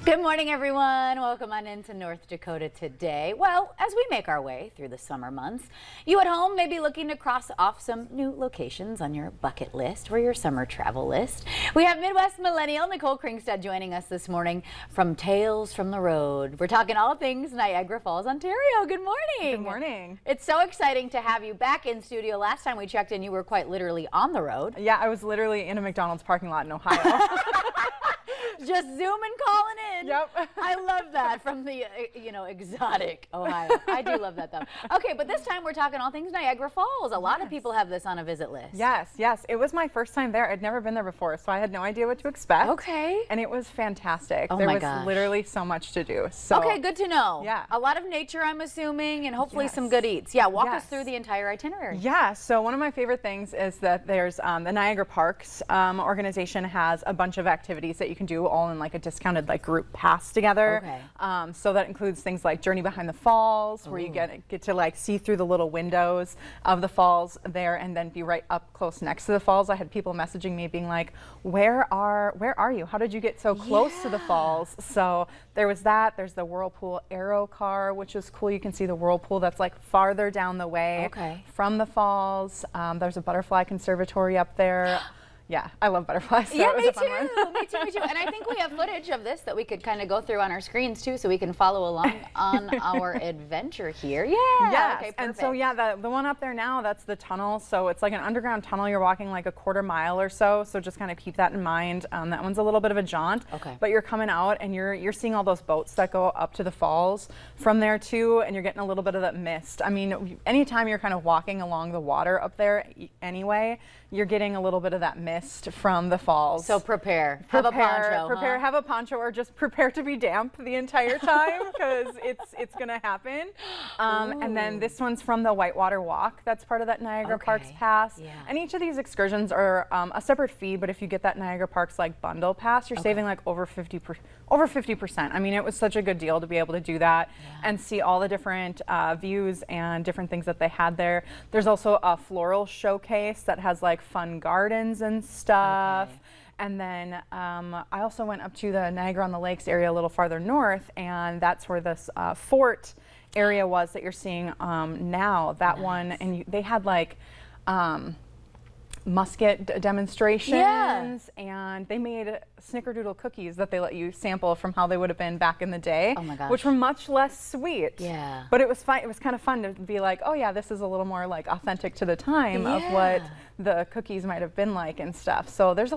Good morning, everyone. Welcome on into North Dakota today. Well, as we make our way through the summer months, you at home may be looking to cross off some new locations on your bucket list or your summer travel list. We have Midwest Millennial Nicole Kringstad joining us this morning from Tales from the Road. We're talking all things Niagara Falls, Ontario. Good morning. Good morning. It's so exciting to have you back in studio. Last time we checked in, you were quite literally on the road. Yeah, I was literally in a McDonald's parking lot in Ohio. Just zooming, calling in. Yep. I love that from the, exotic Ohio. I do love that, though. Okay, but this time we're talking all things Niagara Falls. A lot of people have this on a visit list. Yes. It was my first time there. I'd never been there before, so I had no idea what to expect. Okay. And it was fantastic. Oh there my was gosh. literally so much to do. So, okay, good to know. Yeah. A lot of nature, I'm assuming, and hopefully Yes. some good eats. Yeah, walk us Yes. through the entire itinerary. Yeah, so one of my favorite things is that there's the Niagara Parks organization has a bunch of activities that you can do all in like a discounted like group pass together. Okay. So that includes things like Journey Behind the Falls, where you get to like see through the little windows of the falls there and then be right up close next to the falls. I had people messaging me being like, where are you? How did you get so close to the falls? So there was that. There's the Whirlpool Aero Car, which is cool. You can see the whirlpool that's like farther down the way from the falls. There's a butterfly conservatory up there. Yeah, I love butterflies. So yeah, it was me a fun one. me too. And I think we have footage of this that we could kind of go through on our screens too, so we can follow along on our adventure here. Yeah. Yes. Okay, perfect. And so yeah, the one up there now, that's the tunnel. So it's like an underground tunnel. You're walking like a quarter mile or so. So just kind of keep that in mind. That one's a little bit of a jaunt. Okay. But you're coming out and you're seeing all those boats that go up to the falls from there too, and you're getting a little bit of that mist. I mean, anytime you're kind of walking along the water up there anyway, you're getting a little bit of that mist from the falls. So prepare. Have a poncho. Prepare, have a poncho, or just prepare to be damp the entire time because it's gonna happen. And then this one's from the Whitewater Walk. That's part of that Niagara Parks pass. Yeah. And each of these excursions are a separate fee, but if you get that Niagara Parks like bundle pass, you're saving like over 50%. I mean, it was such a good deal to be able to do that and see all the different views and different things that they had there. There's also a floral showcase that has like fun gardens and stuff. And then I also went up to the Niagara on the Lakes area a little farther north, and that's where this fort area was that you're seeing now. That one, and they had like musket demonstrations, and they made snickerdoodle cookies that they let you sample from how they would have been back in the day, which were much less sweet. Yeah. But it was fun. It was kind of fun to be like, oh yeah, this is a little more like authentic to the time of what the cookies might have been like and stuff. So there's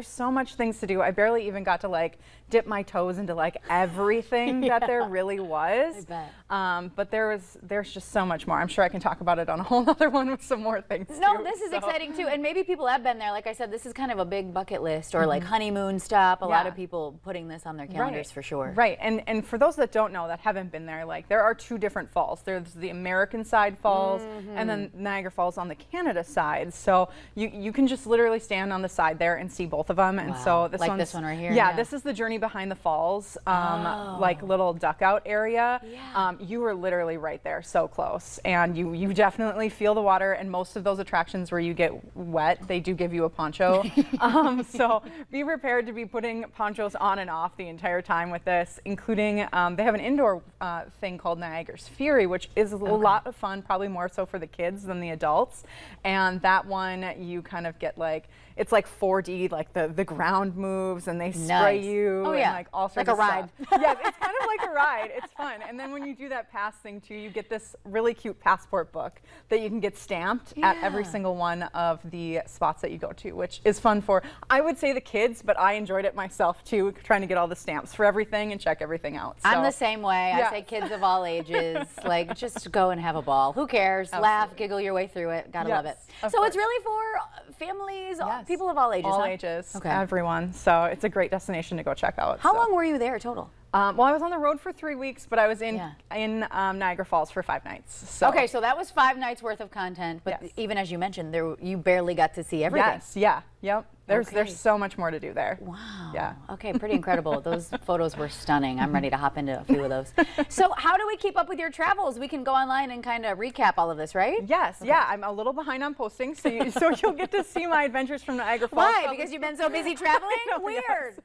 so much things to do. I barely even got to like dip my toes into like everything that there really was. I bet. But there's just so much more. I'm sure I can talk about it on a whole other one with some more things. No, this is exciting too. And maybe people have been there. Like I said, this is kind of a big bucket list or like honeymoon stop. A lot of people putting this on their calendars for sure. Right. And for those that don't know, that haven't been there, like there are two different falls. There's the American side falls and then Niagara Falls on the Canada side. So you can just literally stand on the side there and see both of them. And so this like this one right here. Yeah, this is the Journey Behind the Falls, like little dugout area. You were literally right there, so close. And you definitely feel the water, and most of those attractions where you get wet, they do give you a poncho. So be prepared to be putting ponchos on and off the entire time with this, including they have an indoor thing called Niagara's Fury, which is a lot of fun, probably more so for the kids than the adults. And that one, you kind of get like, it's like 4D, like the ground moves and they spray you and like all sorts of ride. stuff. Yeah, it's kind of like a ride. It's fun. And then when you do that pass thing too, you get this really cute passport book that you can get stamped at every single one of the spots that you go to, which is fun for, I would say, the kids, but I enjoyed it myself too, trying to get all the stamps for everything and check everything out. So. I'm the same way. I say kids of all ages, like just go and have a ball. Who cares? Laugh, giggle your way through it. Gotta love it. So it's really for families, people of all ages. All ages, everyone. So it's a great destination to go check out. How long were you there total? Well, I was on the road for 3 weeks, but I was in Niagara Falls for 5 nights. So. Okay, so that was 5 nights worth of content, but even as you mentioned, you barely got to see everything. Yep. There's so much more to do there. Wow. Yeah. Okay, pretty incredible. Those photos were stunning. I'm ready to hop into a few of those. So how do we keep up with your travels? We can go online and kind of recap all of this, right? Yes. Okay. Yeah. I'm a little behind on posting, so you'll get to see my adventures from Niagara Falls. Why? Because you've been so busy traveling? Weird.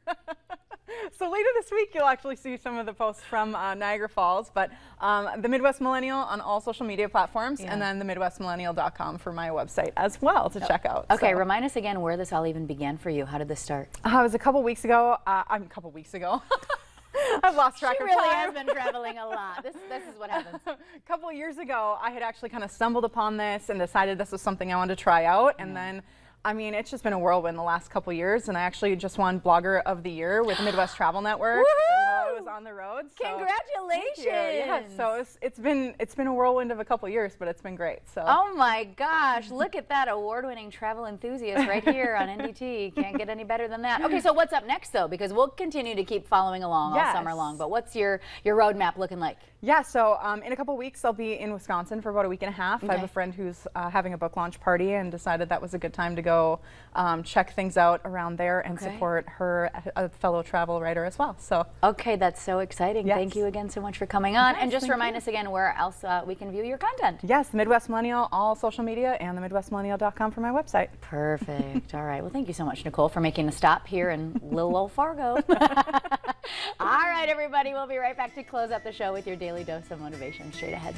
So later this week, you'll actually see some of the posts from Niagara Falls, but the Midwest Millennial on all social media platforms, and then the MidwestMillennial.com for my website as well to check out. Okay, So, remind us again where this all even began for you. How did this start? it was a couple weeks ago. A couple weeks ago. I've lost track She of really time. has been traveling a lot. This is what happens. A couple of years ago, I had actually kind of stumbled upon this and decided this was something I wanted to try out, and then I mean, it's just been a whirlwind the last couple years, and I actually just won Blogger of the Year with Midwest Travel Network while I was on the road. So Congratulations! yeah, so it's been a whirlwind of a couple years, but it's been great. So Oh my gosh, look at that award-winning travel enthusiast right here on NDT. Can't get any better than that. Okay, so what's up next though? Because we'll continue to keep following along all summer long, but what's your roadmap looking like? yeah, so in a couple weeks I'll be in Wisconsin for about a week and a half. I have a friend who's having a book launch party and decided that was a good time to go check things out around there and support her, a fellow travel writer as well. So okay, that's so exciting. Yes. Thank you again so much for coming on. Yes, and just thank remind you. us again where else we can view your content. yes, the Midwest Millennial, all social media, and the MidwestMillennial.com for my website. Perfect. All right. Well, thank you so much, Nicole, for making a stop here in little old Fargo. All right, everybody. We'll be right back to close out the show with your daily dose of motivation straight ahead.